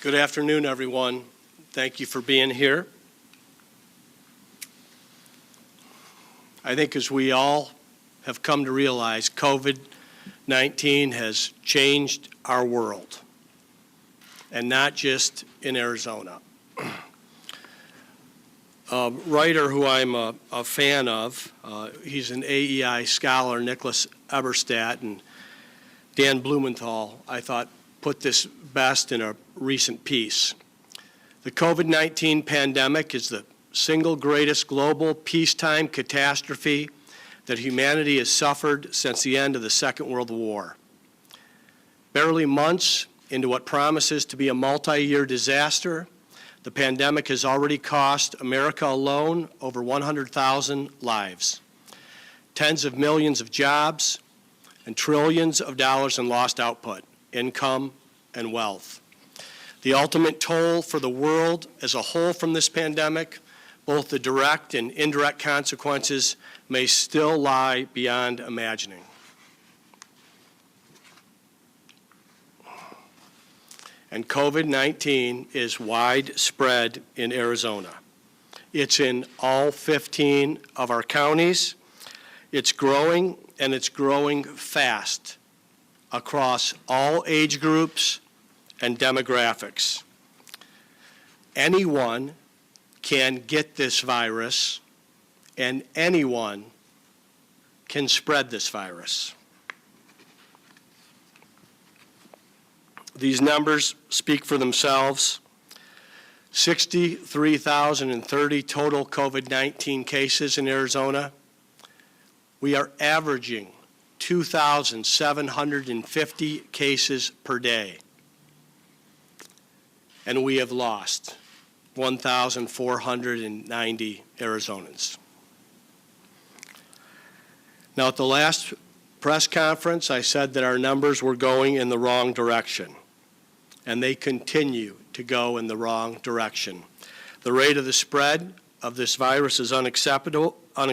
Good afternoon, everyone. Thank you for being here. I think as we all have come to realize, COVID-19 has changed our world, and not just in Arizona. A writer who I'm a fan of, he's an AEI scholar, Nicholas Eberstadt, and Dan Blumenthal, I thought, put this best in a recent piece. The COVID-19 pandemic is the single greatest global peacetime catastrophe that humanity has suffered since the end of the Second World War. Barely months into what promises to be a multi-year disaster, the pandemic has already cost America alone over 100,000 lives, tens of millions of jobs, and trillions of dollars in lost output, income, and wealth. The ultimate toll for the world as a whole from this pandemic, both the direct and indirect consequences, may still lie beyond imagining. And COVID-19 is widespread in Arizona. It's in all 15 of our counties. It's growing, and it's growing fast across all age groups and demographics. Anyone can get this virus, and anyone can spread this virus. These numbers speak for themselves. 63,030 total COVID-19 cases in Arizona. We are averaging 2,750 cases per day. And we have lost 1,490 Arizonans. Now, at the last press conference, I said that our numbers were going in the wrong direction, and they continue to go in the wrong direction. The rate of the spread of this virus is unacceptable, and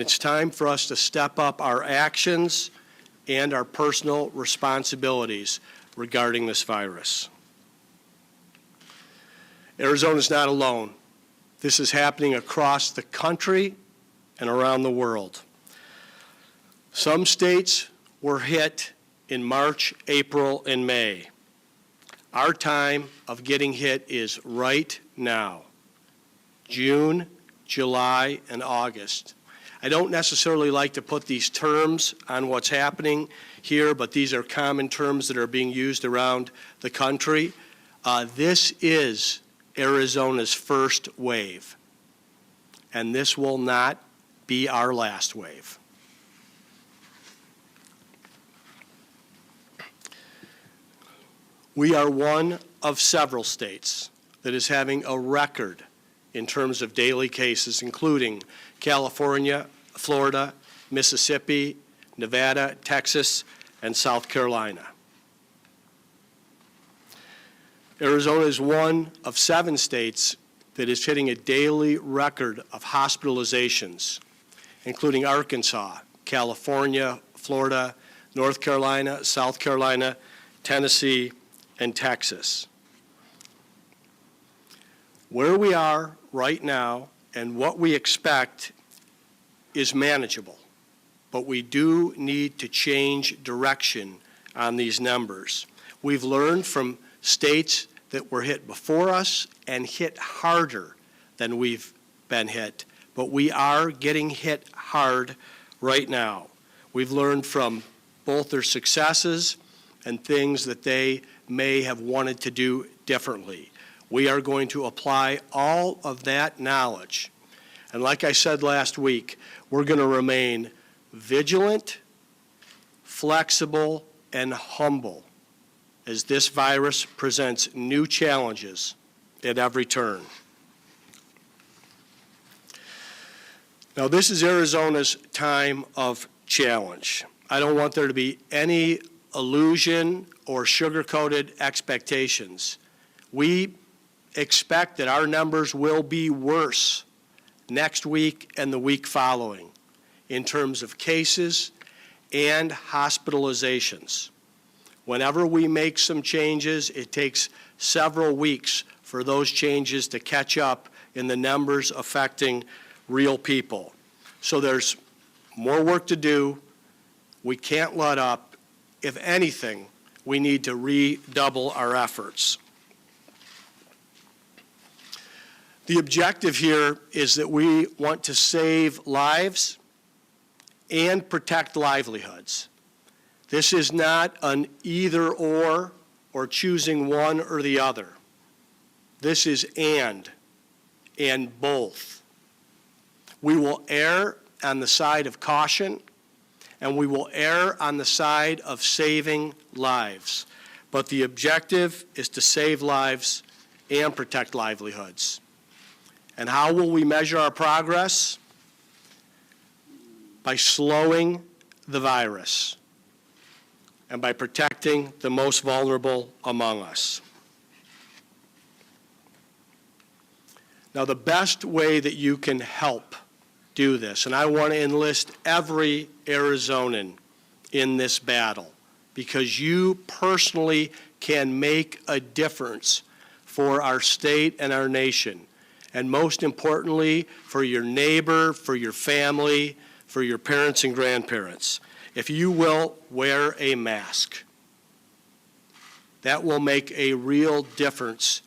it's time for us to step up our actions and our personal responsibilities regarding this virus. Arizona is not alone. This is happening across the country and around the world. Some states were hit in March, April, and May. Our time of getting hit is right now, June, July, and August. I don't necessarily like to put these terms on what's happening here, but these are common terms that are being used around the country. This is Arizona's first wave, and this will not be our last wave. We are one of several states that is having a record in terms of daily cases, including California, Florida, Mississippi, Nevada, Texas, and South Carolina. Arizona is one of 7 states that is hitting a daily record of hospitalizations, including Arkansas, California, Florida, North Carolina, South Carolina, Tennessee, and Texas. Where we are right now and what we expect is manageable, but we do need to change direction on these numbers. We've learned from states that were hit before us and hit harder than we've been hit, but we are getting hit hard right now. We've learned from both their successes and things that they may have wanted to do differently. We are going to apply all of that knowledge. And like I said last week, we're going to remain vigilant, flexible, and humble as this virus presents new challenges at every turn. Now, this is Arizona's time of challenge. I don't want there to be any illusion or sugar-coated expectations. We expect that our numbers will be worse next week and the week following in terms of cases and hospitalizations. Whenever we make some changes, it takes several weeks for those changes to catch up in the numbers affecting real people. So there's more work to do. We can't let up. If anything, we need to redouble our efforts. The objective here is that we want to save lives and protect livelihoods. This is not an either or choosing one or the other. This is and both. We will err on the side of caution, and we will err on the side of saving lives. But the objective is to save lives and protect livelihoods. And how will we measure our progress? By slowing the virus and by protecting the most vulnerable among us. Now, the best way that you can help do this, and I want to enlist every Arizonan in this battle, because you personally can make a difference for our state and our nation, and most importantly, for your neighbor, for your family, for your parents and grandparents. If you will wear a mask, that will make a real difference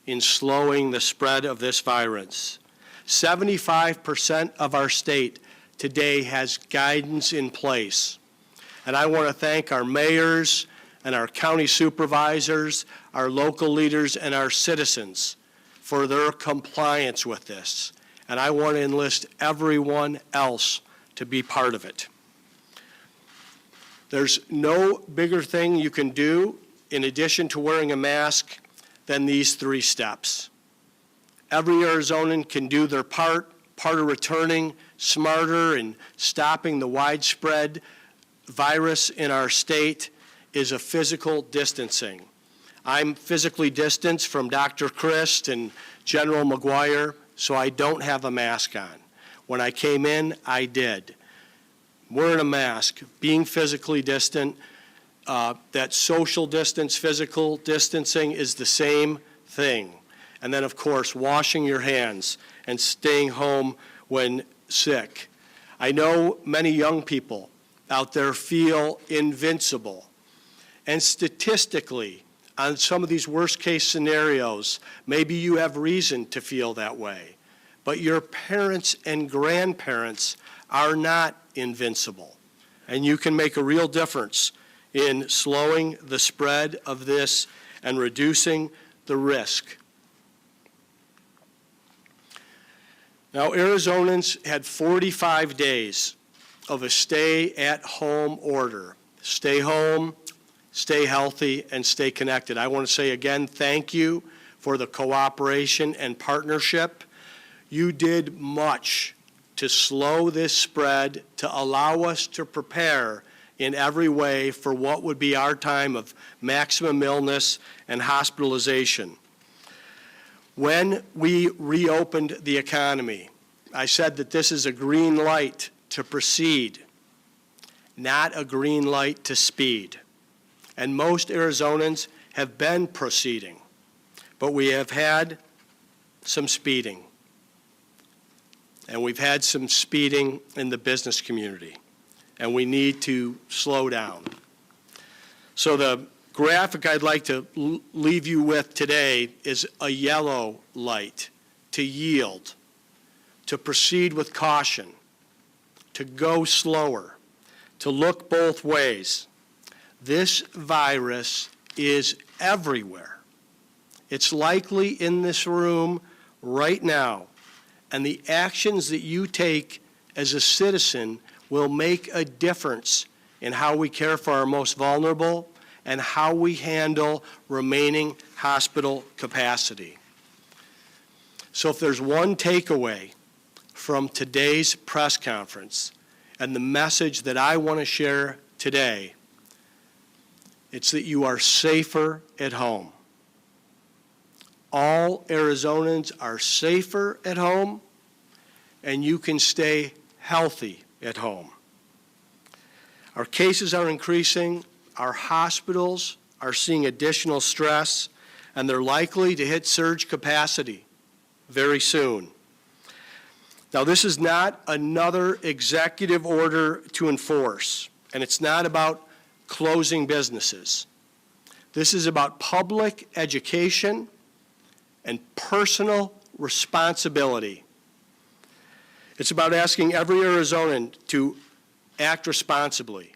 in slowing the spread of this virus. 75% of our state today has guidance in place. And I want to thank our mayors and our county supervisors, our local leaders, and our citizens for their compliance with this. And I want to enlist everyone else to be part of it. There's no bigger thing you can do in addition to wearing a mask than these 3 steps. Every Arizonan can do their part of returning smarter and stopping the widespread virus in our state is a physical distancing. I'm physically distanced from Dr. Christ and General McGuire, so I don't have a mask on. When I came in, I did. Wearing a mask, being physically distant, that social distance, physical distancing is the same thing. And then, of course, washing your hands and staying home when sick. I know many young people out there feel invincible. And statistically, on some of these worst-case scenarios, maybe you have reason to feel that way. But your parents and grandparents are not invincible. And you can make a real difference in slowing the spread of this and reducing the risk. Now, Arizonans had 45 days of a stay-at-home order. Stay home, stay healthy, and stay connected. I want to say again, thank you for the cooperation and partnership. You did much to slow this spread, to allow us to prepare in every way for what would be our time of maximum illness and hospitalization. When we reopened the economy, I said that this is a green light to proceed, not a green light to speed. And most Arizonans have been proceeding, but we have had some speeding. And we've had some speeding in the business community, and we need to slow down. So the graphic I'd like to leave you with today is a yellow light to yield, to proceed with caution, to go slower, to look both ways. This virus is everywhere. It's likely in this room right now. And the actions that you take as a citizen will make a difference in how we care for our most vulnerable and how we handle remaining hospital capacity. So if there's one takeaway from today's press conference and the message that I want to share today, it's that you are safer at home. All Arizonans are safer at home, and you can stay healthy at home. Our cases are increasing, our hospitals are seeing additional stress, and they're likely to hit surge capacity very soon. Now, this is not another executive order to enforce, and it's not about closing businesses. This is about public education and personal responsibility. It's about asking every Arizonan to act responsibly,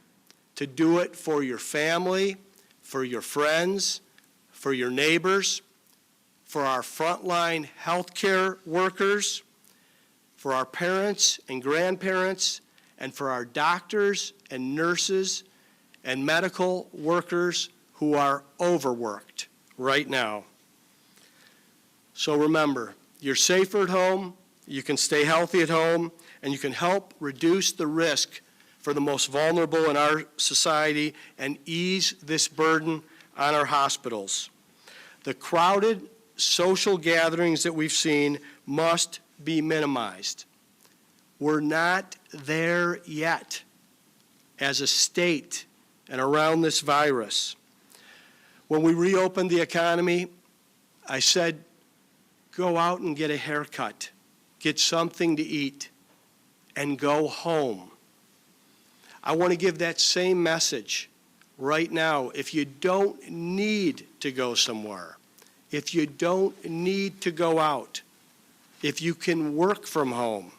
to do it for your family, for your friends, for your neighbors, for our frontline healthcare workers, for our parents and grandparents, and for our doctors and nurses and medical workers who are overworked right now. So remember, you're safer at home, you can stay healthy at home, and you can help reduce the risk for the most vulnerable in our society and ease this burden on our hospitals. The crowded social gatherings that we've seen must be minimized. We're not there yet as a state and around this virus. When we reopened the economy, I said, go out and get a haircut, get something to eat, and go home. I want to give that same message right now. If you don't need to go somewhere, if you don't need to go out, if you can work from home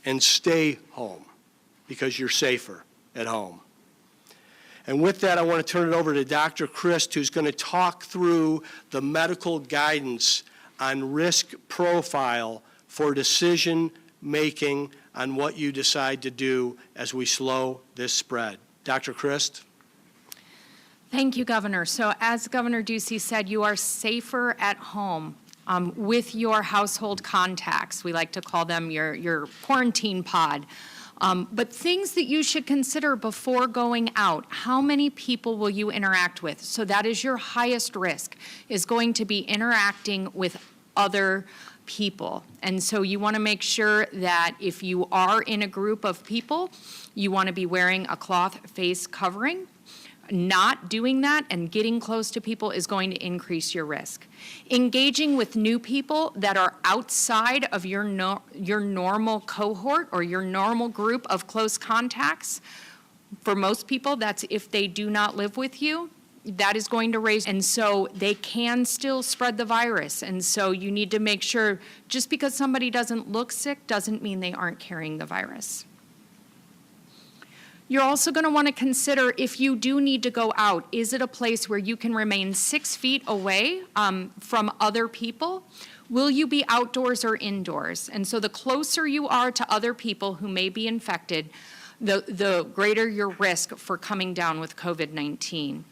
and stay home because you're safer at home. And with that, I want to turn it over to Dr. Christ, who's going to talk through the medical guidance on risk profile for decision making on what you decide to do as we slow this spread. Dr. Christ? Thank you, Governor. So as Governor Ducey said, you are safer at home with your household contacts. We like to call them your quarantine pod. But things that you should consider before going out: how many people will you interact with? So that is your highest risk, is going to be interacting with other people. And so you want to make sure that if you are in a group of people, you want to be wearing a cloth face covering. Not doing that and getting close to people is going to increase your risk. Engaging with new people that are outside of your normal cohort or your normal group of close contacts, for most people, that's if they do not live with you, that is going to raise, and so they can still spread the virus. And so you need to make sure, just because somebody doesn't look sick doesn't mean they aren't carrying the virus. You're also going to want to consider, if you do need to go out, is it a place where you can remain 6 feet away from other people? Will you be outdoors or indoors? And so the closer you are to other people who may be infected, the greater your risk for coming down with COVID-19.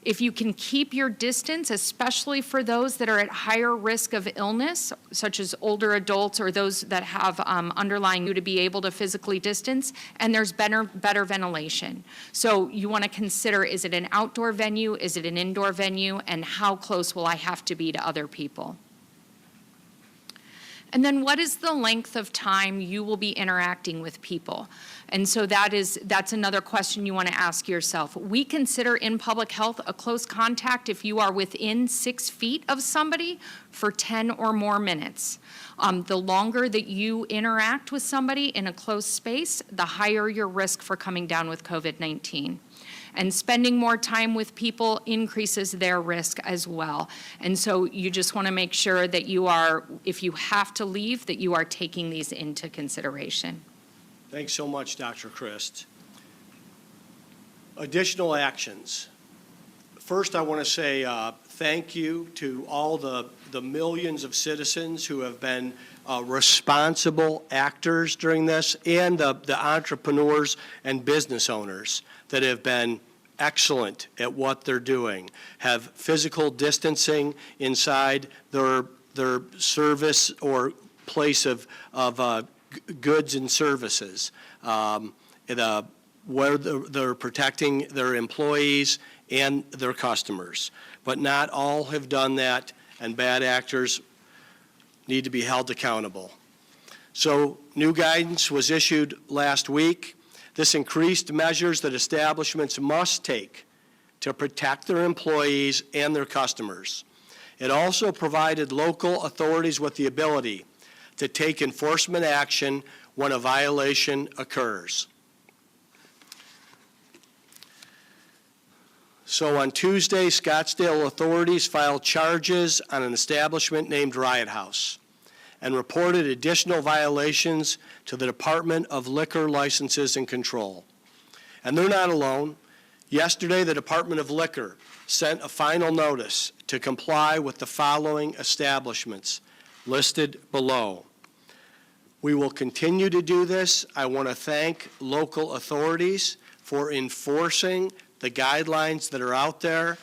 If you can keep your distance, especially for those that are at higher risk of illness, such as older adults or those that have underlying you to be able to physically distance, and there's better ventilation. So you want to consider, is it an outdoor venue, is it an indoor venue, and how close will I have to be to other people? And then what is the length of time you will be interacting with people? And so that's another question you want to ask yourself. We consider in public health a close contact if you are within 6 feet of somebody for 10 or more minutes. The longer that you interact with somebody in a close space, the higher your risk for coming down with COVID-19. And spending more time with people increases their risk as well. And so you just want to make sure that you are, if you have to leave, that you are taking these into consideration. Thanks so much, Dr. Christ. Additional actions. First, I want to say thank you to all the millions of citizens who have been responsible actors during this, and the entrepreneurs and business owners that have been excellent at what they're doing, have physical distancing inside their service or place of goods and services, where they're protecting their employees and their customers. But not all have done that, and bad actors need to be held accountable. So new guidance was issued last week This increased measures that establishments must take to protect their employees and their customers. It also provided local authorities with the ability to take enforcement action when a violation occurs. So on Tuesday, Scottsdale authorities filed charges on an establishment named Riot House and reported additional violations to the Department of Liquor Licenses and Control. And they're not alone. Yesterday, the Department of Liquor sent a final notice to comply with the following establishments listed below. We will continue to do this. I want to thank local authorities for enforcing the guidelines that are out there.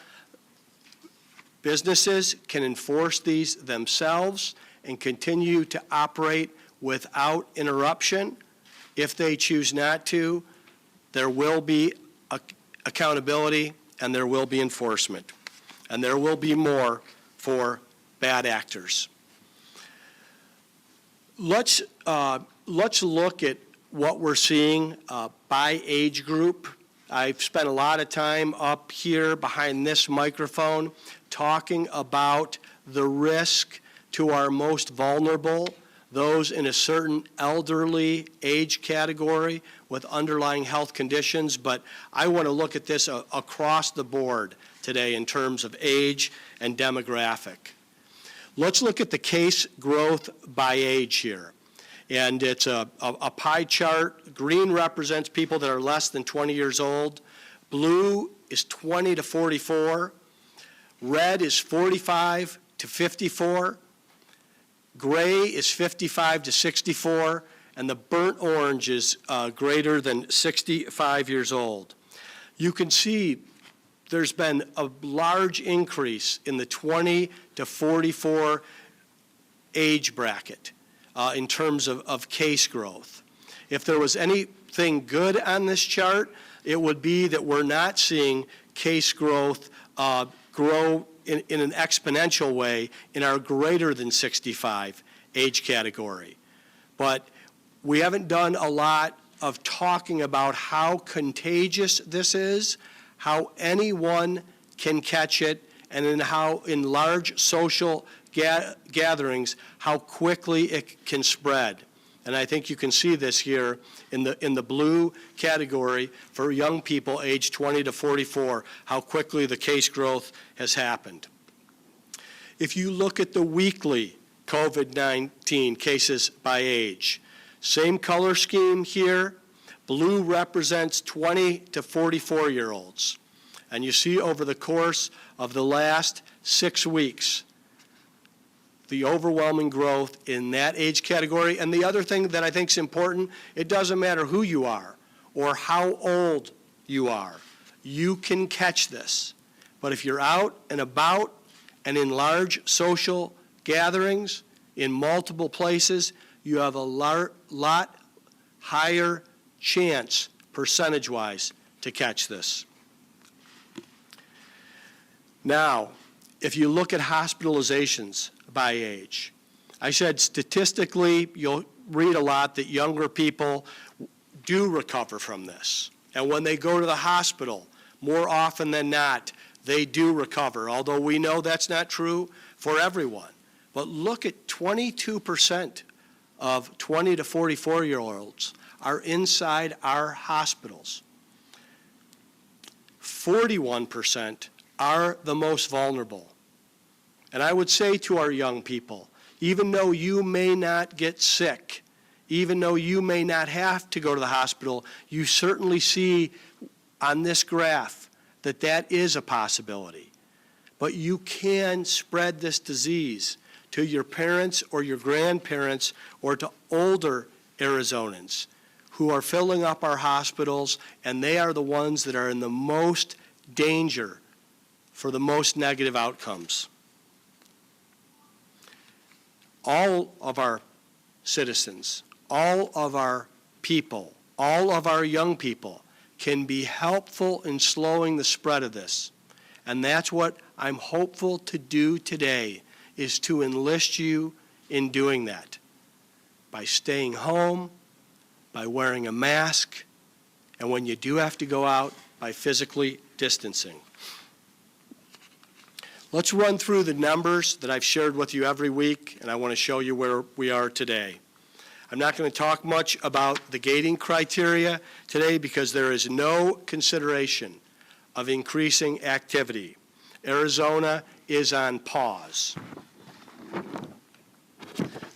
Businesses can enforce these themselves and continue to operate without interruption. If they choose not to, there will be accountability and there will be enforcement. And there will be more for bad actors. Let's look at what we're seeing by age group. I've spent a lot of time up here behind this microphone talking about the risk to our most vulnerable, those in a certain elderly age category with underlying health conditions, but I want to look at this across the board today in terms of age and demographic. Let's look at the case growth by age here. And it's a pie chart. Green represents people that are less than 20 years old. Blue is 20 to 44. Red is 45 to 54. Gray is 55 to 64. And the burnt orange is greater than 65 years old. You can see there's been a large increase in the 20 to 44 age bracket in terms of case growth. If there was anything good on this chart, it would be that we're not seeing case growth grow in an exponential way in our greater than 65 age category. But we haven't done a lot of talking about how contagious this is, how anyone can catch it, and in large social gatherings, how quickly it can spread. And I think you can see this here in the blue category for young people aged 20 to 44, how quickly the case growth has happened. If you look at the weekly COVID-19 cases by age, same color scheme here. Blue represents 20 to 44-year-olds. And you see over the course of the last 6 weeks, the overwhelming growth in that age category. And the other thing that I think is important, it doesn't matter who you are or how old you are. You can catch this. But if you're out and about and in large social gatherings in multiple places, you have a lot higher chance, percentage-wise, to catch this. Now, if you look at hospitalizations by age, I said statistically, you'll read a lot that younger people do recover from this. And when they go to the hospital, more often than not, they do recover, although we know that's not true for everyone. But look at 22% of 20 to 44-year-olds are inside our hospitals. 41% are the most vulnerable. And I would say to our young people, even though you may not get sick, even though you may not have to go to the hospital, you certainly see on this graph that that is a possibility. But you can spread this disease to your parents or your grandparents or to older Arizonans who are filling up our hospitals, and they are the ones that are in the most danger for the most negative outcomes. All of our citizens, all of our people, all of our young people can be helpful in slowing the spread of this. And that's what I'm hopeful to do today, is to enlist you in doing that by staying home, by wearing a mask, and when you do have to go out, by physically distancing. Let's run through the numbers that I've shared with you every week, and I want to show you where we are today. I'm not going to talk much about the gating criteria today because there is no consideration of increasing activity. Arizona is on pause.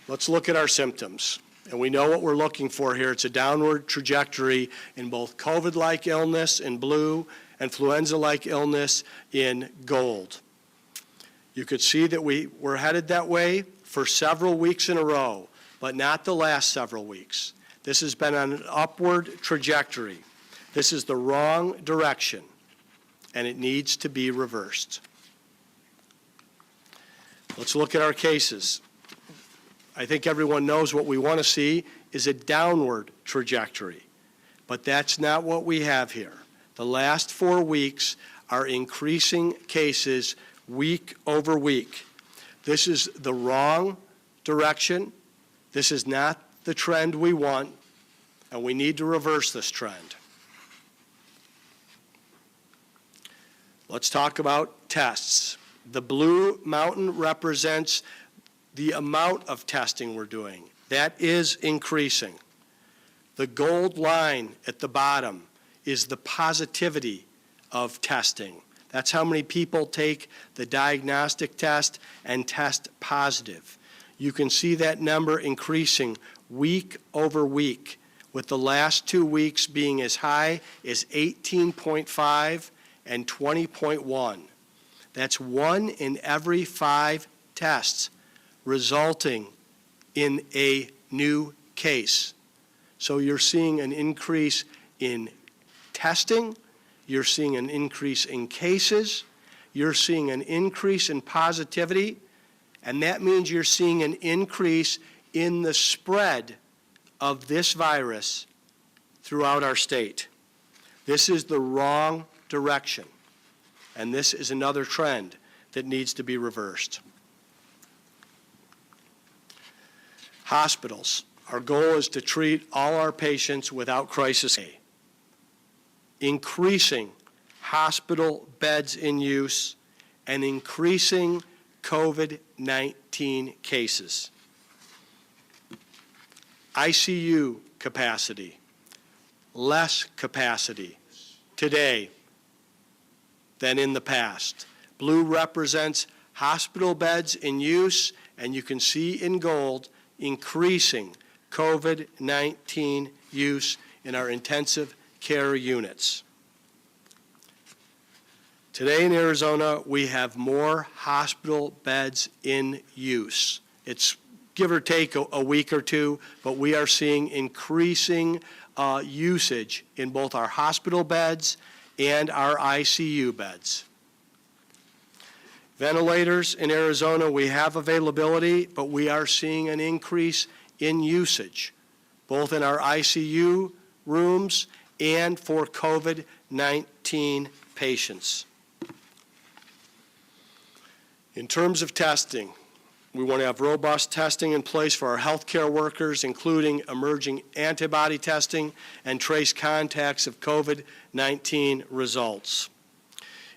Let's look at our symptoms. And we know what we're looking for here. It's a downward trajectory in both COVID-like illness in blue, influenza-like illness in gold. You could see that we were headed that way for several weeks in a row, but not the last several weeks. This has been on an upward trajectory. This is the wrong direction, and it needs to be reversed. Let's look at our cases. I think everyone knows what we want to see is a downward trajectory, but that's not what we have here. The last 4 weeks are increasing cases week over week. This is the wrong direction. This is not the trend we want, and we need to reverse this trend. Let's talk about tests. The blue mountain represents the amount of testing we're doing. That is increasing. The gold line at the bottom is the positivity of testing. That's how many people take the diagnostic test and test positive. You can see that number increasing week over week, with the last 2 weeks being as high as 18.5 and 20.1. That's 1 in every 5 tests resulting in a new case. So you're seeing an increase in testing, you're seeing an increase in cases, you're seeing an increase in positivity, and that means you're seeing an increase in the spread of this virus throughout our state. This is the wrong direction, and this is another trend that needs to be reversed. Hospitals. Our goal is to treat all our patients without crisis. Increasing hospital beds in use and increasing COVID-19 cases. ICU capacity, less capacity today than in the past. Blue represents hospital beds in use, and you can see in gold increasing COVID-19 use in our intensive care units. Today in Arizona, we have more hospital beds in use. It's give or take a week or two, but we are seeing increasing usage in both our hospital beds and our ICU beds. Ventilators in Arizona, we have availability, but we are seeing an increase in usage, both in our ICU rooms and for COVID-19 patients. In terms of testing, we want to have robust testing in place for our healthcare workers, including emerging antibody testing and trace contacts of COVID-19 results.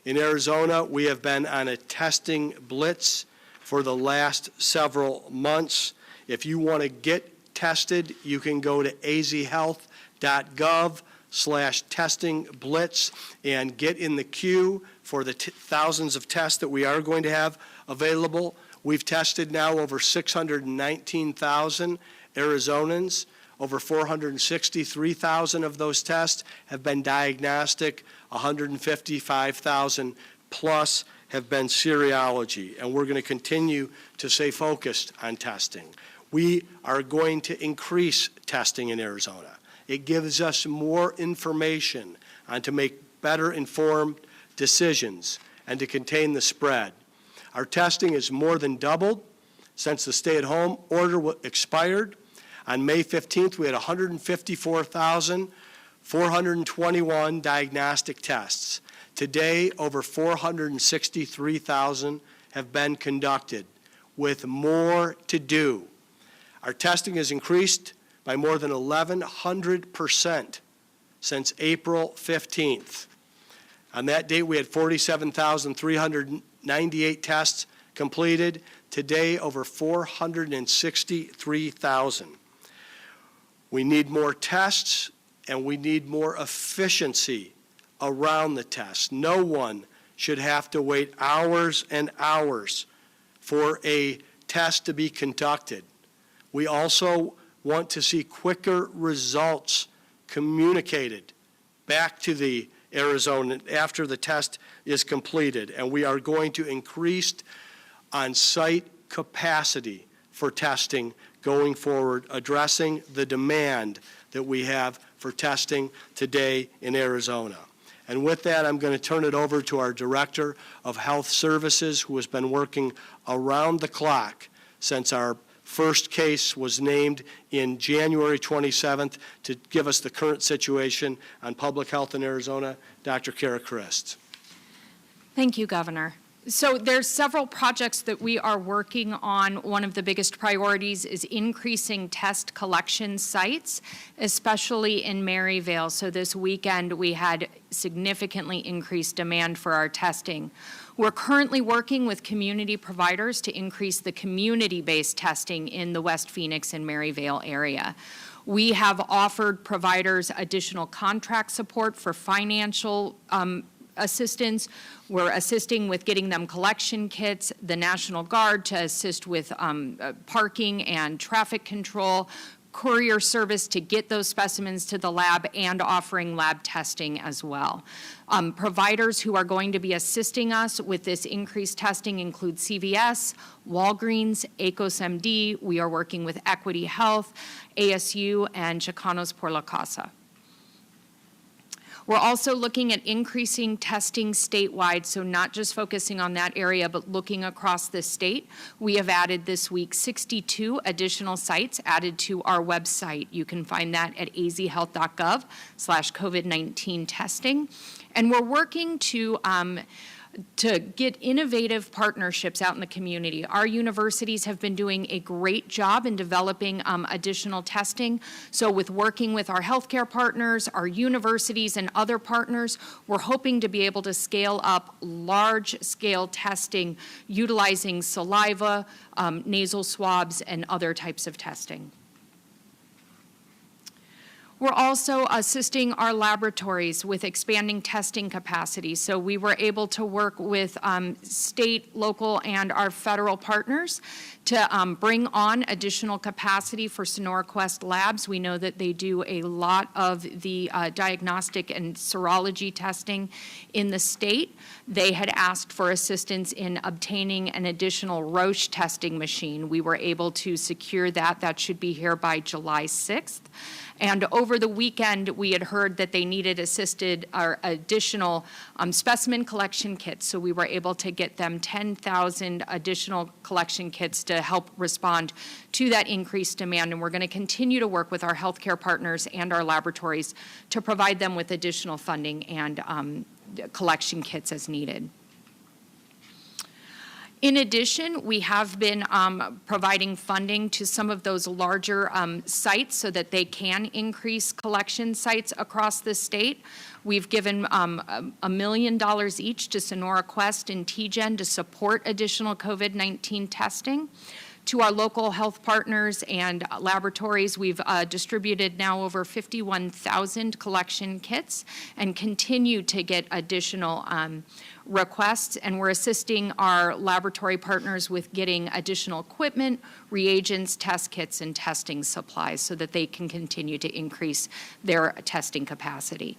In Arizona, we have been on a testing blitz for the last several months. If you want to get tested, you can go to azhealth.gov/testing blitz and get in the queue for the thousands of tests that we are going to have available. We've tested now over 619,000 Arizonans. Over 463,000 of those tests have been diagnostic. 155,000 plus have been serology, and we're going to continue to stay focused on testing. We are going to increase testing in Arizona. It gives us more information on to make better informed decisions and to contain the spread. Our testing is more than doubled since the stay-at-home order expired. On May 15th, we had 154,421 diagnostic tests. Today, over 463,000 have been conducted, with more to do. Our testing has increased by more than 1,100% since April 15th. On that date, we had 47,398 tests completed. Today, over 463,000. We need more tests, and we need more efficiency around the tests. No one should have to wait hours and hours for a test to be conducted. We also want to see quicker results communicated back to the Arizona after the test is completed, and we are going to increase on-site capacity for testing going forward, addressing the demand that we have for testing today in Arizona. And with that, I'm going to turn it over to our Director of Health Services, who has been working around the clock since our first case was named in January 27th to give us the current situation on public health in Arizona, Dr. Kara Christ. Thank you, Governor. So there's several projects that we are working on. One of the biggest priorities is increasing test collection sites, especially in Maryvale. So this weekend we had significantly increased demand for our testing. We're currently working with community providers to increase the community-based testing in the West Phoenix and Maryvale area. We have offered providers additional contract support for financial assistance. We're assisting with getting them collection kits, the National Guard to assist with parking and traffic control, courier service to get those specimens to the lab, and offering lab testing as well. Providers who are going to be assisting us with this increased testing include CVS, Walgreens, ACOS-MD. We are working with Equity Health, ASU, and Chicanos por la Casa. We're also looking at increasing testing statewide, so not just focusing on that area, but looking across the state. We have added this week 62 additional sites added to our website. You can find that at azhealth.gov/COVID-19 testing. And we're working to get innovative partnerships out in the community. Our universities have been doing a great job in developing additional testing. So with working with our healthcare partners, our universities, and other partners, we're hoping to be able to scale up large-scale testing utilizing saliva, nasal swabs, and other types of testing. We're also assisting our laboratories with expanding testing capacity. So we were able to work with state, local, and our federal partners to bring on additional capacity for Sonora Quest Labs. We know that they do a lot of the diagnostic and serology testing in the state. They had asked for assistance in obtaining an additional Roche testing machine. We were able to secure that. That should be here by July 6th. And over the weekend, we had heard that they needed assisted or additional specimen collection kits. So we were able to get them 10,000 additional collection kits to help respond to that increased demand. And we're going to continue to work with our healthcare partners and our laboratories to provide them with additional funding and collection kits as needed. In addition, we have been providing funding to some of those larger sites so that they can increase collection sites across the state. We've given $1 million each to Sonora Quest and TGen to support additional COVID-19 testing. To our local health partners and laboratories, we've distributed now over 51,000 collection kits and continue to get additional requests, and we're assisting our laboratory partners with getting additional equipment, reagents, test kits, and testing supplies so that they can continue to increase their testing capacity.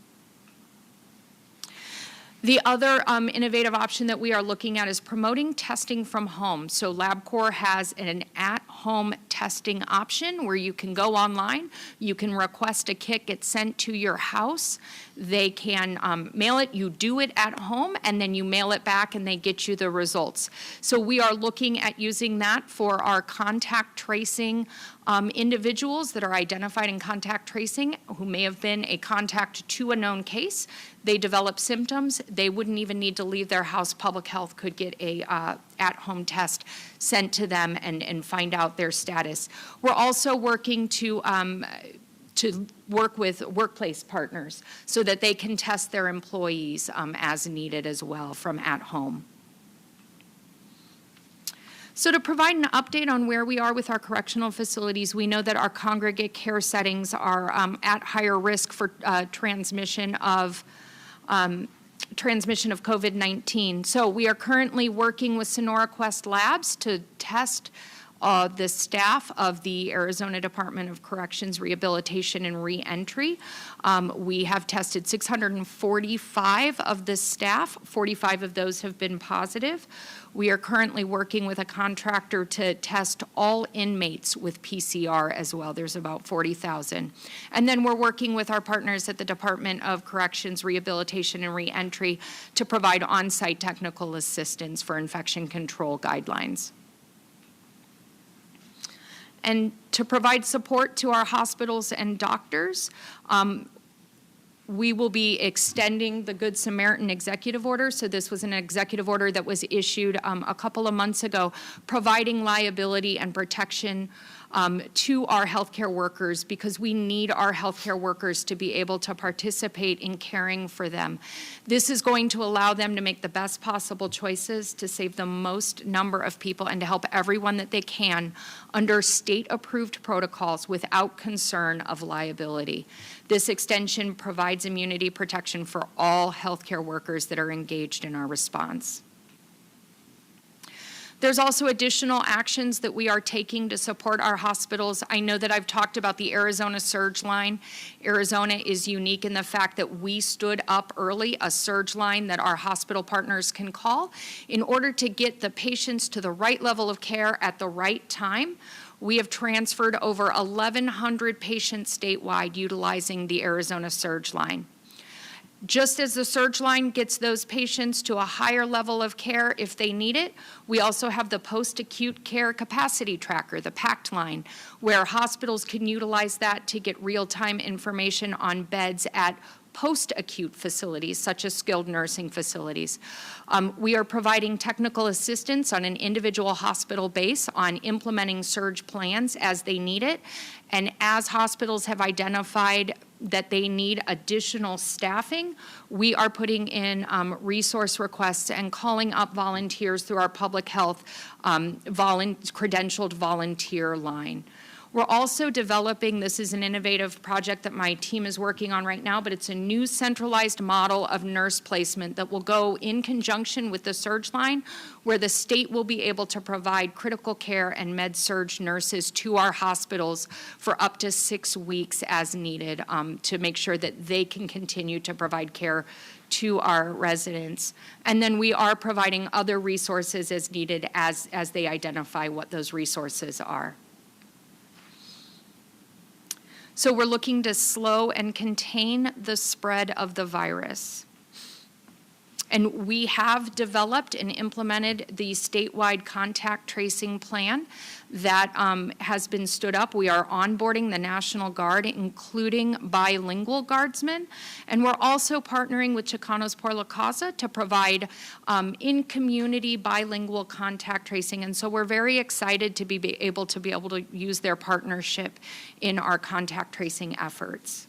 The other innovative option that we are looking at is promoting testing from home. So LabCorp has an at-home testing option where you can go online, you can request a kit get sent to your house, they can mail it, you do it at home, and then you mail it back and they get you the results. So we are looking at using that for our contact tracing individuals that are identified in contact tracing who may have been a contact to a known case. They develop symptoms. They wouldn't even need to leave their house. Public health could get a at-home test sent to them and find out their status. We're also working to to work with workplace partners so that they can test their employees as needed as well from at home. So to provide an update on where we are with our correctional facilities, we know that our congregate care settings are at higher risk for transmission of COVID-19. So we are currently working with Sonora Quest Labs to test the staff of the Arizona Department of Corrections, Rehabilitation, and Reentry. We have tested 645 of the staff. 45 of those have been positive. We are currently working with a contractor to test all inmates with PCR as well. There's about 40,000. And then we're working with our partners at the Department of Corrections, Rehabilitation, and Reentry to provide on-site technical assistance for infection control guidelines. And to provide support to our hospitals and doctors, we will be extending the Good Samaritan executive order. So this was an executive order that was issued a couple of months ago, providing liability and protection to our healthcare workers, because we need our healthcare workers to be able to participate in caring for them. This is going to allow them to make the best possible choices to save the most number of people and to help everyone that they can under state-approved protocols without concern of liability. This extension provides immunity protection for all healthcare workers that are engaged in our response. There's also additional actions that we are taking to support our hospitals. I know that I've talked about the Arizona Surge Line. Arizona is unique in the fact that we stood up early a surge line that our hospital partners can call in order to get the patients to the right level of care at the right time. We have transferred over 1,100 patients statewide utilizing the Arizona Surge Line. Just as the surge line gets those patients to a higher level of care if they need it, we also have the post-acute care capacity tracker, the PACT line, where hospitals can utilize that to get real-time information on beds at post-acute facilities, such as skilled nursing facilities. We are providing technical assistance on an individual hospital base on implementing surge plans as they need it. And as hospitals have identified that they need additional staffing, we are putting in resource requests and calling up volunteers through our public health credentialed volunteer line. We're also developing, this is an innovative project that my team is working on right now, but it's a new centralized model of nurse placement that will go in conjunction with the surge line, where the state will be able to provide critical care and med-surg nurses to our hospitals for up to 6 weeks as needed to make sure that they can continue to provide care to our residents. And then we are providing other resources as needed as they identify what those resources are. So we're looking to slow and contain the spread of the virus. And we have developed and implemented the statewide contact tracing plan that has been stood up. We are onboarding the National Guard, including bilingual guardsmen. And we're also partnering with Chicanos por la Causa to provide in-community bilingual contact tracing. And so we're very excited to be able to use their partnership in our contact tracing efforts.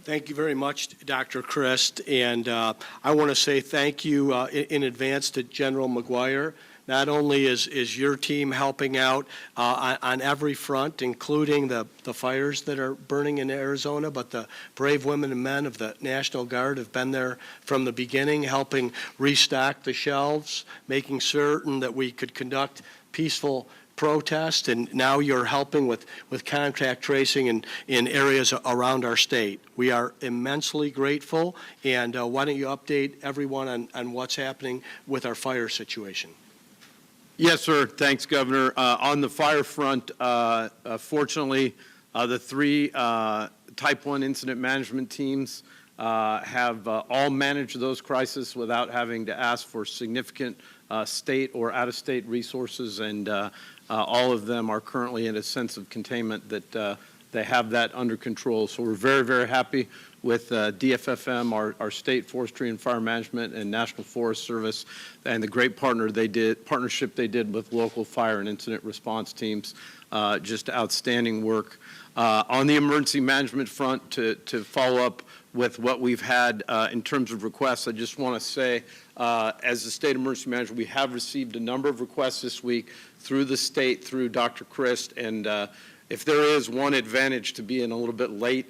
Thank you very much, Dr. Christ, and I want to say thank you in advance to General McGuire. Not only is your team helping out on every front, including the fires that are burning in Arizona, but the brave women and men of the National Guard have been there from the beginning, helping restock the shelves, making certain that we could conduct peaceful protest, and now you're helping with contact tracing in areas around our state. We are immensely grateful, and why don't you update everyone on what's happening with our fire situation? Yes, sir. Thanks, Governor. On the fire front, fortunately, the 3 Type 1 incident management teams have all managed those crises without having to ask for significant state or out-of-state resources, and all of them are currently in a sense of containment that they have that under control. So we're very, very happy with DFFM, our state forestry and fire management and National Forest Service, and the great partnership they did with local fire and incident response teams. Just outstanding work. On the emergency management front, to follow up with what we've had in terms of requests, I just want to say, as the state emergency manager, we have received a number of requests this week through the state, through Dr. Christ, and if there is one advantage to being a little bit late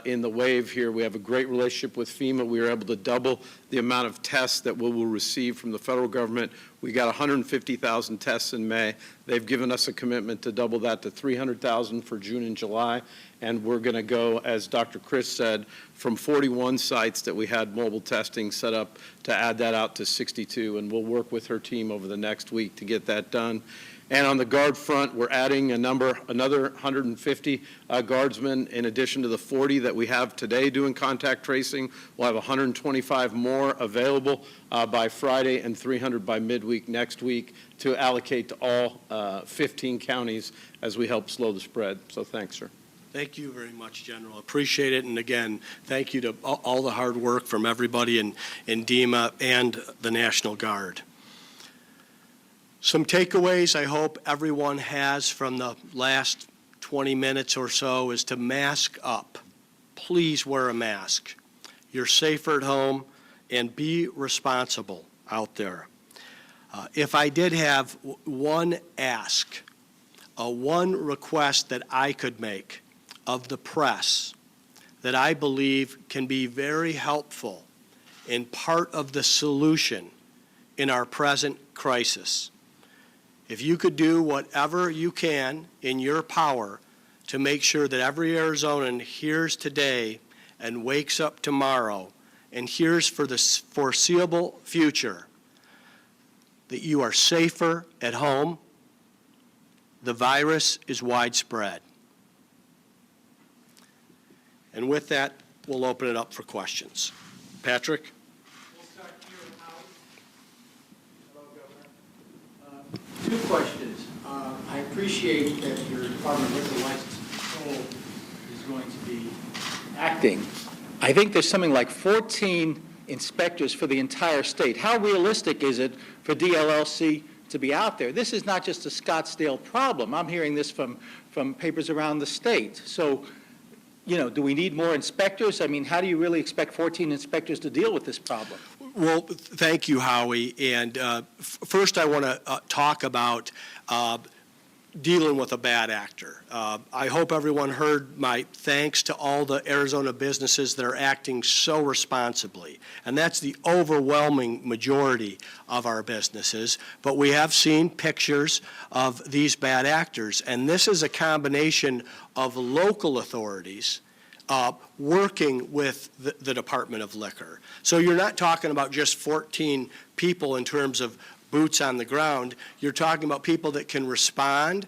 in the wave here, we have a great relationship with FEMA. We were able to double the amount of tests that we will receive from the federal government. We got 150,000 tests in May. They've given us a commitment to double that to 300,000 for June and July, and we're going to go, as Dr. Chris said, from 41 sites that we had mobile testing set up to add that out to 62, and we'll work with her team over the next week to get that done. And on the guard front, we're adding another 150 guardsmen in addition to the 40 that we have today doing contact tracing. We'll have 125 more available by Friday and 300 by midweek next week to allocate to all 15 counties as we help slow the spread. So thanks, sir. Thank you very much, General. Appreciate it. And again, thank you to all the hard work from everybody in DEMA and the National Guard. Some takeaways I hope everyone has from the last 20 minutes or so is to mask up. Please wear a mask. You're safer at home, and be responsible out there. If I did have one ask, one request that I could make of the press that I believe can be very helpful in part of the solution in our present crisis, if you could do whatever you can in your power to make sure that every Arizonan hears today and wakes up tomorrow and hears for the foreseeable future that you are safer at home, the virus is widespread. And with that, we'll open it up for questions. Patrick? Two questions. I appreciate that your Department of Liquor License and Control is going to be acting. I think there's something like 14 inspectors for the entire state. How realistic is it for DLLC to be out there? This is not just a Scottsdale problem. I'm hearing this from papers around the state. So, you know, do we need more inspectors? I mean, how do you really expect 14 inspectors to deal with this problem? Well, thank you, Howie. And first I want to talk about dealing with a bad actor. I hope everyone heard my thanks to all the Arizona businesses that are acting so responsibly. And that's the overwhelming majority of our businesses. But we have seen pictures of these bad actors. And this is a combination of local authorities working with the Department of Liquor. So you're not talking about just 14 people in terms of boots on the ground. You're talking about people that can respond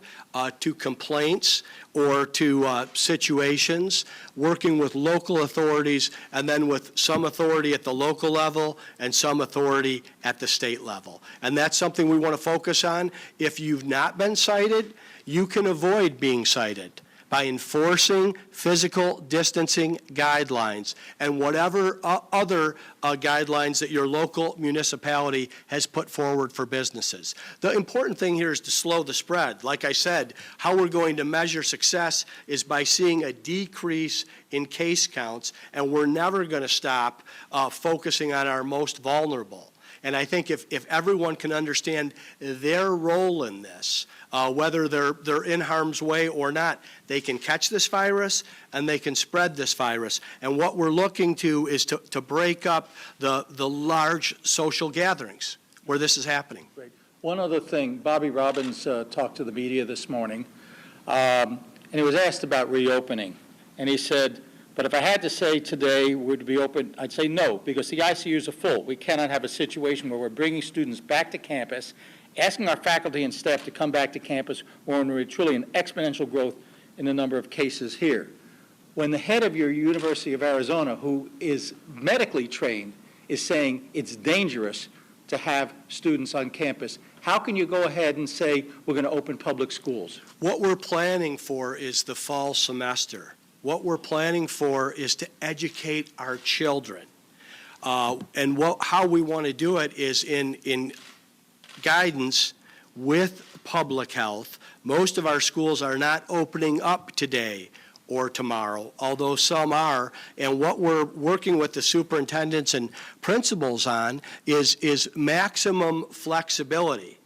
to complaints or to situations, working with local authorities, and then with some authority at the local level and some authority at the state level. And that's something we want to focus on. If you've not been cited, you can avoid being cited by enforcing physical distancing guidelines and whatever other guidelines that your local municipality has put forward for businesses. The important thing here is to slow the spread. Like I said, how we're going to measure success is by seeing a decrease in case counts, and we're never going to stop focusing on our most vulnerable. And I think if everyone can understand their role in this, whether they're in harm's way or not, they can catch this virus and they can spread this virus. And what we're looking to is to break up the large social gatherings where this is happening. Great. One other thing, Bobby Robbins talked to the media this morning, and he was asked about reopening. And he said, but if I had to say today would be open, I'd say no, because the ICUs are full. We cannot have a situation where we're bringing students back to campus, asking our faculty and staff to come back to campus when we're truly an exponential growth in the number of cases here. When the head of your University of Arizona, who is medically trained, is saying it's dangerous to have students on campus, how can you go ahead and say we're going to open public schools? What we're planning for is the fall semester. What we're planning for is to educate our children. And how we want to do it is in guidance with public health. Most of our schools are not opening up today or tomorrow, although some are. And what we're working with the superintendents and principals on is maximum flexibility,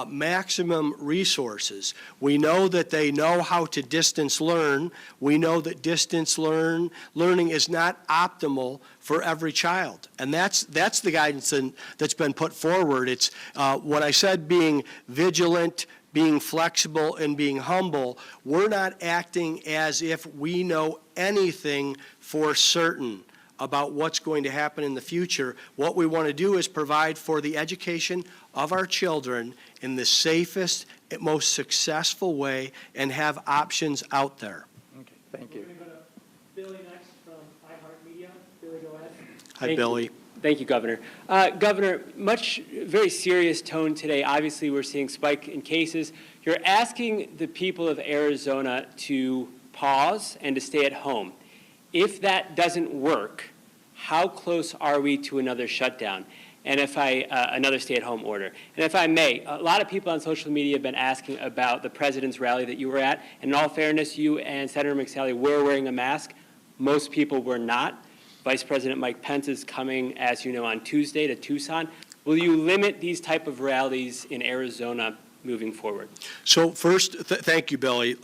maximum resources. We know that they know how to distance learn. We know that distance learning is not optimal for every child. And that's the guidance that's been put forward. It's when I said being vigilant, being flexible, and being humble, we're not acting as if we know anything for certain about what's going to happen in the future. What we want to do is provide for the education of our children in the safest, most successful way and have options out there. Okay, thank you. We're going to go to Billy next from iHeartMedia. Billy, go ahead. Hi, Billy. Thank you, Governor. Governor, very serious tone today. Obviously, we're seeing spike in cases. You're asking the people of Arizona to pause and to stay at home. If that doesn't work, how close are we to another shutdown? And another stay-at-home order. And if I may, a lot of people on social media have been asking about the president's rally that you were at. And in all fairness, you and Senator McSally were wearing a mask. Most people were not. Vice President Mike Pence is coming, as you know, on Tuesday to Tucson. Will you limit these type of rallies in Arizona moving forward? So first, thank you, Billy.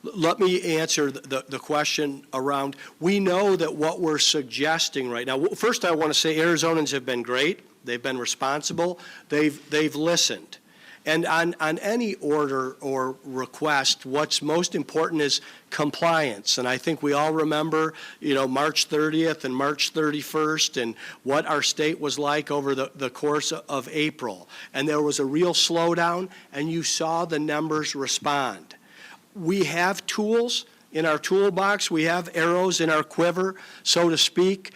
Let me answer the question around, we know that what we're suggesting right now, first I want to say Arizonans have been great. They've been responsible. They've listened. And on any order or request, what's most important is compliance. And I think we all remember, March 30th and March 31st and what our state was like over the course of April. And there was a real slowdown, and you saw the numbers respond. We have tools in our toolbox. We have arrows in our quiver, so to speak.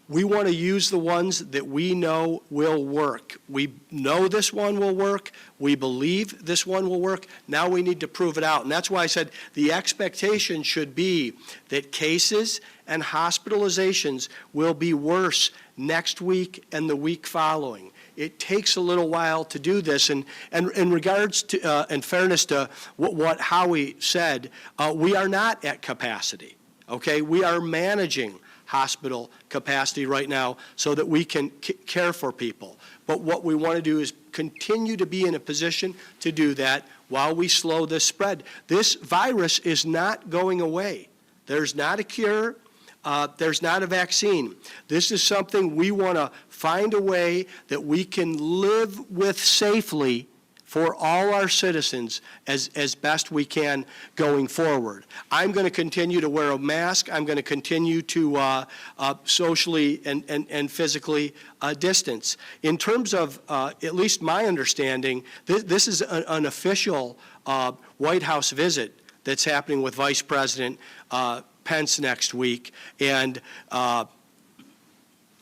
We want to use the ones that we know will work. We know this one will work. We believe this one will work. Now we need to prove it out. And that's why I said the expectation should be that cases and hospitalizations will be worse next week and the week following. It takes a little while to do this. And in regards to, in fairness to what Howie said, we are not at capacity, okay? We are managing hospital capacity right now so that we can care for people. But what we want to do is continue to be in a position to do that while we slow this spread. This virus is not going away. There's not a cure. There's not a vaccine. This is something we want to find a way that we can live with safely for all our citizens as best we can going forward. I'm going to continue to wear a mask. I'm going to continue to socially and physically distance. In terms of at least my understanding, this is an official White House visit that's happening with Vice President Pence next week. And I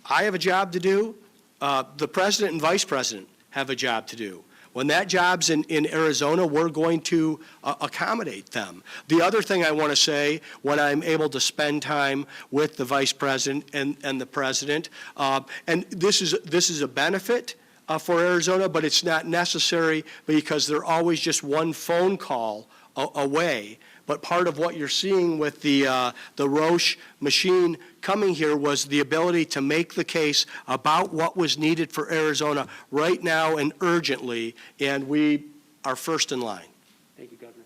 have a job to do. The President and Vice President have a job to do. When that job's in Arizona, we're going to accommodate them. The other thing I want to say, when I'm able to spend time with the Vice President and the President, and this is a benefit for Arizona, but it's not necessary because they're always just one phone call away. But part of what you're seeing with the Roche machine coming here was the ability to make the case about what was needed for Arizona right now and urgently, and we are first in line. Thank you, Governor.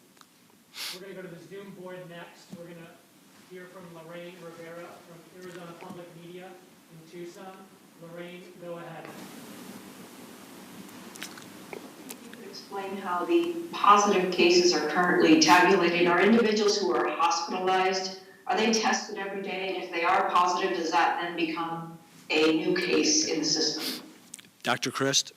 We're going to go to the Zoom board next. We're going to hear from Lorraine Rivera from Arizona Public Media in Tucson. Lorraine, go ahead. Explain how the positive cases are currently tabulated. Are individuals who are hospitalized, are they tested every day? And if they are positive, does that then become a new case in the system? Dr. Christ?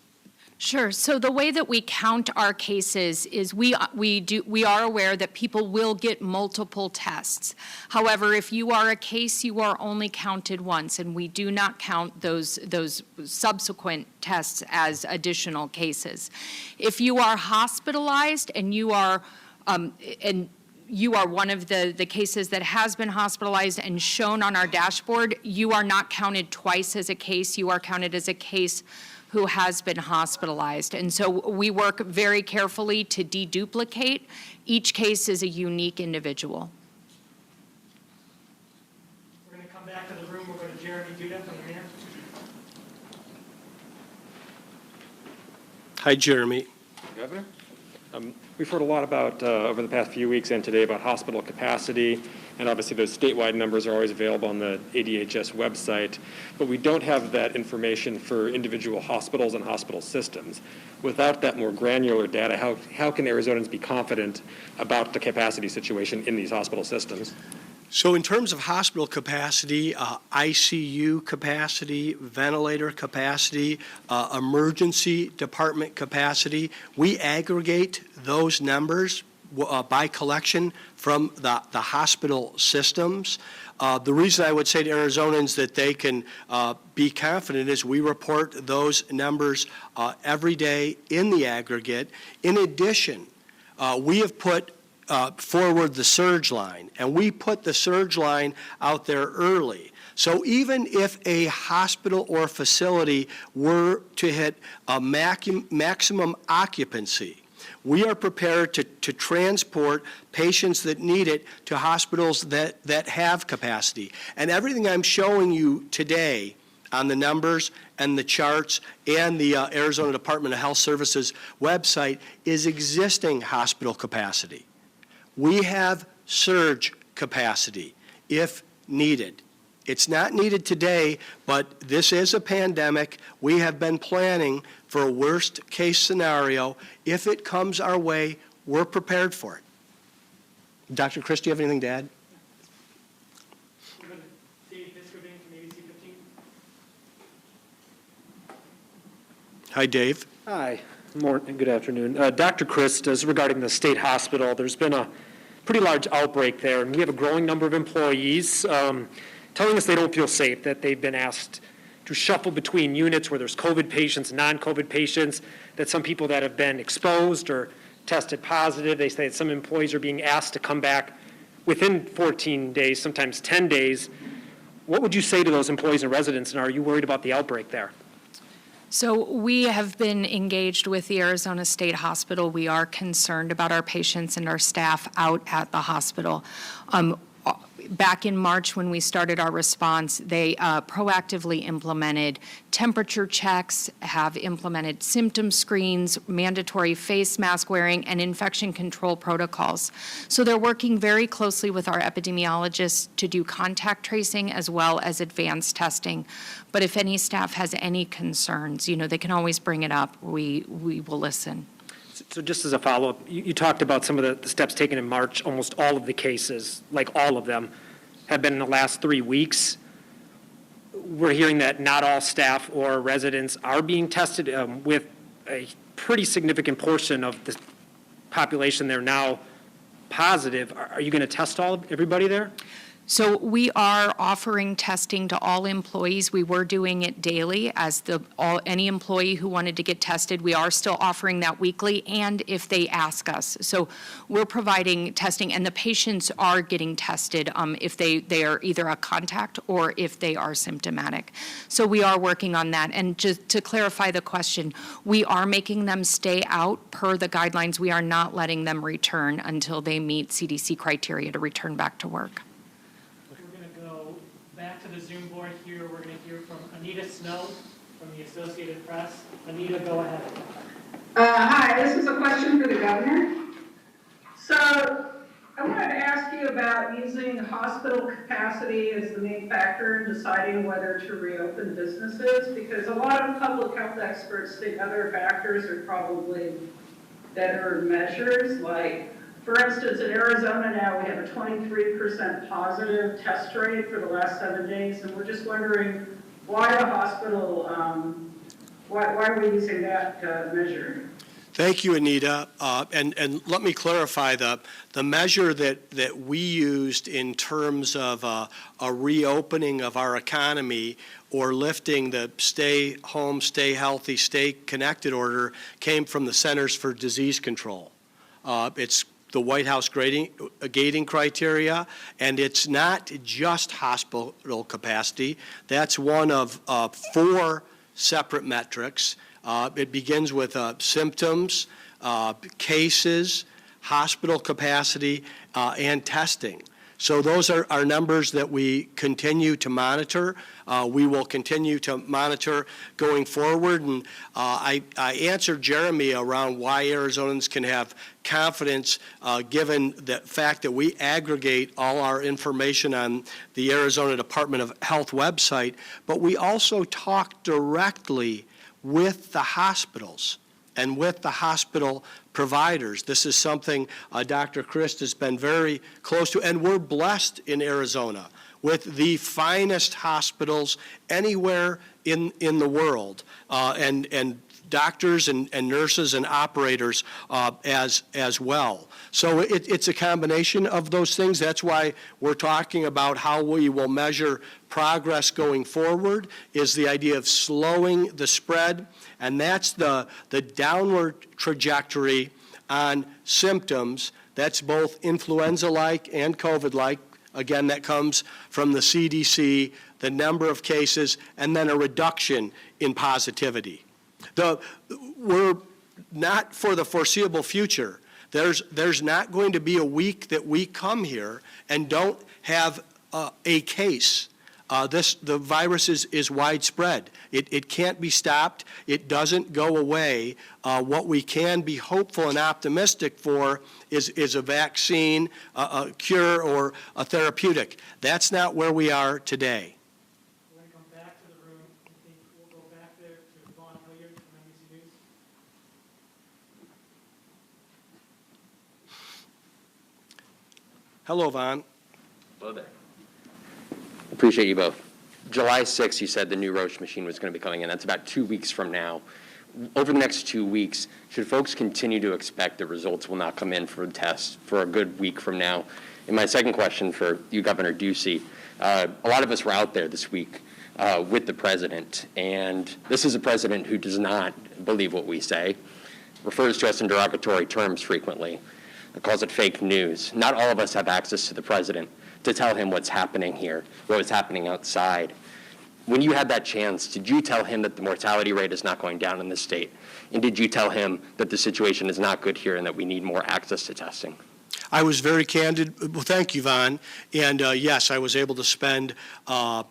Sure. So the way that we count our cases is we are aware that people will get multiple tests. However, if you are a case, you are only counted once, and we do not count those subsequent tests as additional cases. If you are hospitalized and you are one of the cases that has been hospitalized and shown on our dashboard, you are not counted twice as a case. You are counted as a case who has been hospitalized. And so we work very carefully to deduplicate. Each case is a unique individual. We're going to come back to the room. We'll go to Jeremy Duda from the man. Hi, Jeremy. Governor? We've heard a lot about, over the past few weeks and today, about hospital capacity, and obviously those statewide numbers are always available on the ADHS website, but we don't have that information for individual hospitals and hospital systems. Without that more granular data, how can Arizonans be confident about the capacity situation in these hospital systems? So in terms of hospital capacity, ICU capacity, ventilator capacity, emergency department capacity, we aggregate those numbers by collection from the hospital systems. The reason I would say to Arizonans that they can be confident is we report those numbers every day in the aggregate. In addition, we have put forward the surge line, and we put the surge line out there early. So even if a hospital or facility were to hit a maximum occupancy, we are prepared to transport patients that need it to hospitals that have capacity. And everything I'm showing you today on the numbers and the charts and the Arizona Department of Health Services website is existing hospital capacity. We have surge capacity if needed. It's not needed today, but this is a pandemic. We have been planning for a worst case scenario. If it comes our way, we're prepared for it. Dr. Chris, do you have anything to add? We're going to Dave Biscovine from ABC 15. Hi, Dave. Hi, good afternoon. Dr. Christ, regarding the state hospital, there's been a pretty large outbreak there, and we have a growing number of employees telling us they don't feel safe, that they've been asked to shuffle between units where there's COVID patients, non-COVID patients, that some people that have been exposed or tested positive, they say that some employees are being asked to come back within 14 days, sometimes 10 days. What would you say to those employees and residents, and are you worried about the outbreak there? So we have been engaged with the Arizona State Hospital. We are concerned about our patients and our staff out at the hospital. Back in March, when we started our response, they proactively implemented temperature checks, have implemented symptom screens, mandatory face mask wearing, and infection control protocols. So they're working very closely with our epidemiologists to do contact tracing as well as advanced testing. But if any staff has any concerns, they can always bring it up. We will listen. So just as a follow-up, you talked about some of the steps taken in March. Almost all of the cases, like all of them, have been in the last 3 weeks. We're hearing that not all staff or residents are being tested, with a pretty significant portion of the population they're now positive. Are you going to test everybody there? So we are offering testing to all employees. We were doing it daily as any employee who wanted to get tested. We are still offering that weekly, and if they ask us. So we're providing testing, and the patients are getting tested if they are either a contact or if they are symptomatic. So we are working on that. And just to clarify the question, we are making them stay out per the guidelines. We are not letting them return until they meet CDC criteria to return back to work. Back to the Zoom board here. We're going to hear from Anita Snow from the Associated Press. Anita, go ahead. Hi, this is a question for the governor. So I wanted to ask you about using hospital capacity as the main factor in deciding whether to reopen businesses, because a lot of public health experts think other factors are probably better measures, like, for instance, in Arizona now, we have a 23% positive test rate for the last 7 days, and we're just wondering why the hospital Why are we using that measure? Thank you, Anita. And let me clarify the measure that we used in terms of a reopening of our economy or lifting the stay home, stay healthy, stay connected order came from the Centers for Disease Control. It's the White House gating criteria, and it's not just hospital capacity. That's one of 4 separate metrics. It begins with symptoms, cases, hospital capacity, and testing. So those are numbers that we continue to monitor. We will continue to monitor going forward. And I answered Jeremy around why Arizonans can have confidence given the fact that we aggregate all our information on the Arizona Department of Health website, but we also talk directly with the hospitals and with the hospital providers. This is something Dr. Christ has been very close to, and we're blessed in Arizona with the finest hospitals anywhere in the world, and doctors and nurses and operators as well. So it's a combination of those things. That's why we're talking about how we will measure progress going forward, is the idea of slowing the spread, and that's the downward trajectory on symptoms. That's both influenza-like and COVID-like. Again, that comes from the CDC, the number of cases, and then a reduction in positivity. We're not for the foreseeable future. There's not going to be a week that we come here and don't have a case. The virus is widespread. It can't be stopped. It doesn't go away. What we can be hopeful and optimistic for is a vaccine, a cure, or a therapeutic. That's not where we are today. We're going to come back to the room. I think we'll go back there to Vaughn Hilliard from NBC News. Hello, Vaughn. Hello there. Appreciate you both. July 6th, you said the new Roche machine was going to be coming in. That's about 2 weeks from now. Over the next 2 weeks, should folks continue to expect the results will not come in for tests for a good week from now? And my second question for you, Governor Ducey, a lot of us were out there this week with the president, and this is a president who does not believe what we say, refers to us in derogatory terms frequently, calls it fake news. Not all of us have access to the president to tell him what's happening here, what's happening outside. When you had that chance, did you tell him that the mortality rate is not going down in this state? And did you tell him that the situation is not good here and that we need more access to testing? I was very candid. Well, thank you, Vaughn. And yes, I was able to spend a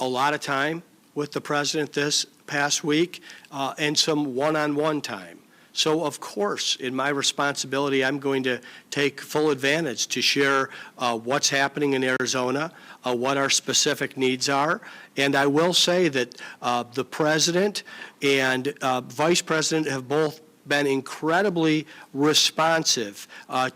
lot of time with the president this past week and some one-on-one time. So, of course, in my responsibility, I'm going to take full advantage to share what's happening in Arizona, what our specific needs are. And I will say that the president and vice president have both been incredibly responsive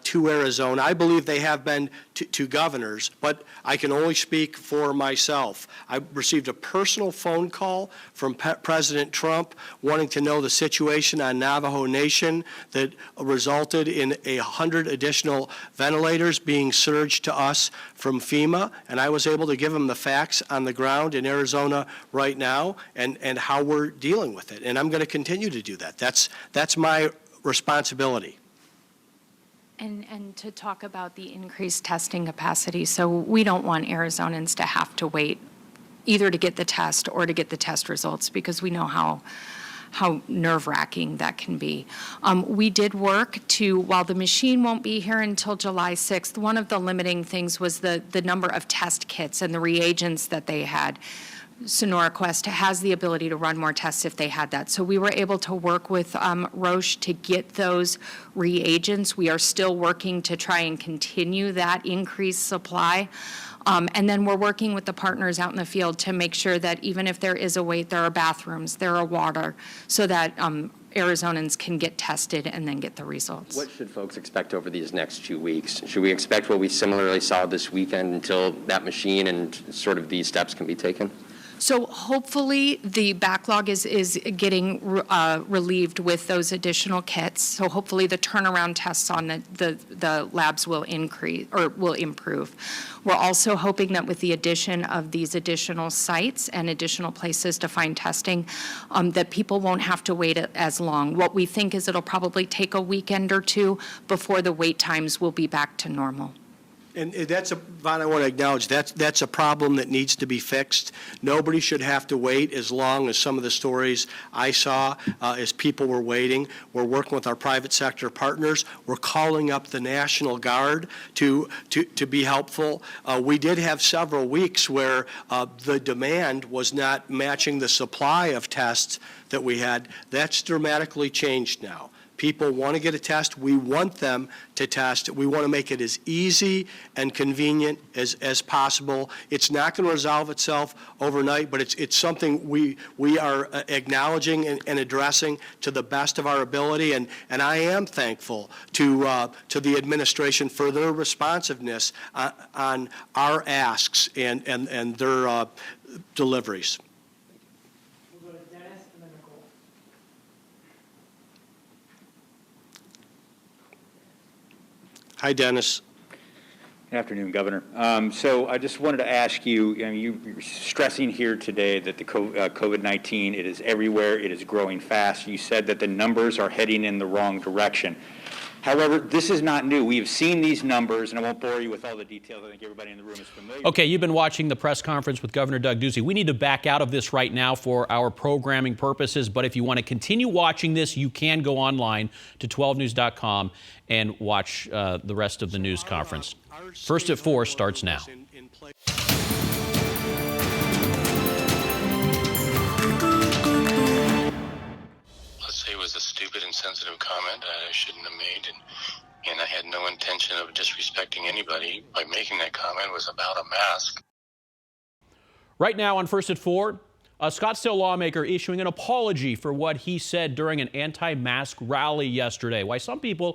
to Arizona. I believe they have been to governors, but I can only speak for myself. I received a personal phone call from President Trump wanting to know the situation on Navajo Nation that resulted in 100 additional ventilators being surged to us from FEMA, and I was able to give him the facts on the ground in Arizona right now and how we're dealing with it. And I'm going to continue to do that. That's my responsibility. And to talk about the increased testing capacity, so we don't want Arizonans to have to wait either to get the test or to get the test results, because we know how nerve-wracking that can be. We did work to, while the machine won't be here until July 6th, one of the limiting things was the number of test kits and the reagents that they had. Sonora Quest has the ability to run more tests if they had that. So we were able to work with Roche to get those reagents. We are still working to try and continue that increased supply. And then we're working with the partners out in the field to make sure that even if there is a wait, there are bathrooms, there are water, so that Arizonans can get tested and then get the results. What should folks expect over these next 2 weeks? Should we expect what we similarly saw this weekend until that machine and sort of these steps can be taken? So hopefully the backlog is getting relieved with those additional kits. So hopefully the turnaround tests on the labs will increase or will improve. We're also hoping that with the addition of these additional sites and additional places to find testing, that people won't have to wait as long. What we think is it'll probably take a weekend or two before the wait times will be back to normal. And that's Vaughn, I want to acknowledge, that's a problem that needs to be fixed. Nobody should have to wait as long as some of the stories I saw as people were waiting. We're working with our private sector partners. We're calling up the National Guard to be helpful. We did have several weeks where the demand was not matching the supply of tests that we had. That's dramatically changed now. People want to get a test. We want them to test. We want to make it as easy and convenient as possible. It's not going to resolve itself overnight, but it's something we are acknowledging and addressing to the best of our ability. And I am thankful to the administration for their responsiveness on our asks and their deliveries. We'll go to Dennis and then Nicole. Hi, Dennis. Good afternoon, Governor. So I just wanted to ask you, you're stressing here today that the COVID-19, it is everywhere, it is growing fast. You said that the numbers are heading in the wrong direction. However, this is not new. We have seen these numbers, and I won't bore you with all the details. I think everybody in the room is familiar. Okay, you've been watching the press conference with Governor Doug Ducey. We need to back out of this right now for our programming purposes, but if you want to continue watching this, you can go online to 12news.com and watch the rest of the news conference. First at 4 starts now. Let's say it was a stupid, insensitive comment I shouldn't have made, and I had no intention of disrespecting anybody by making that comment. It was about a mask. Right now on First at 4, a Scottsdale lawmaker issuing an apology for what he said during an anti-mask rally yesterday. Why some people